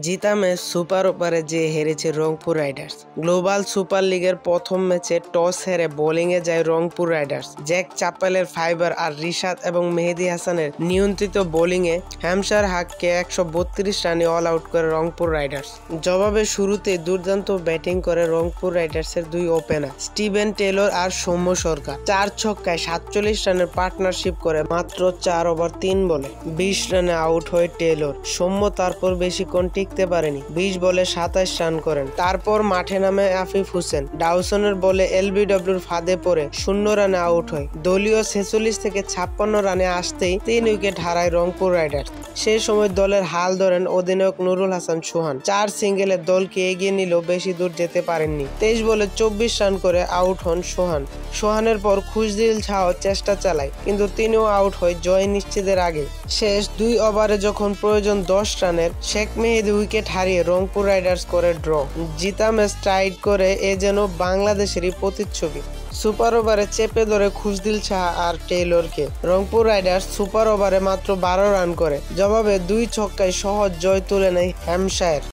জিতা match super ওভারে যে হেরেছে রংপুর রাইডার্স। গ্লোবাল সুপার লিগের প্রথম ম্যাচে টস হেরে বোলিংয়ে যায় রংপুর রাইডার্স। জ্যাক চাপেলের ফাইবার আর রিশাদ এবং মেহেদী হাসানের নিয়ন্ত্রিত বোলিংয়ে হ্যামশায়ার হাককে 132 রানে অল আউট করে রংপুর রাইডার্স। জবাবে শুরুতে দুর্দান্ত ব্যাটিং করে রংপুর রাইডার্সের দুই ওপেনার স্টিভেন টেলর আর সৌম্য সরকার 4 ছক্কায় 47 রানের পার্টনারশিপ করে মাত্র 4 ওভার 3 বলে 20 রানে আউট হয় টেলর। সৌম্য তারপর বেশিক্ষণ টিকতে পারেনি, 20 বলে 27 রান করেন। তারপর মাঠে নামে আফিফ হোসেন, ডাউসনের বলে এলবিডব্লিউর ফাঁদে পড়ে 0 রানে আউট হয়। দলীয় 46 থেকে 56 রানে আসতেই 3 উইকেট হারায় রংপুর রাইডার্স। সেই সময় দলের হাল ধরেন অধিনায়ক নুরুল হাসান সোহান। 4 সিঙ্গেলে দলকে এগিয়ে নিলেও বেশি দূর যেতে পারেননি। 23 বলে 24 রান করে আউট হন সোহান। সোহানের পর খুশদিল শাহ চেষ্টা চালায়, কিন্তু তিনিও আউট হয় জয় নিশ্চিতের আগে। শেষ 2 ওভারে যখন প্রয়োজন 10 রানের, শেখ মেহেদী উইকেট হারিয়ে রংপুর রাইডার্স করে ড্র। জিতা ম্যাচ টাইট করে এ যেন বাংলাদেশেরই প্রতিচ্ছবি। সুপার ওভারে চেপে ধরে খুশদিল শাহ আর টেইলরকে রংপুর রাইডার্স সুপার ওভারে মাত্র 12 রান করে। জবাবে 2 ছক্কায় সহজ জয় তুলে নেয় হ্যামশায়ার।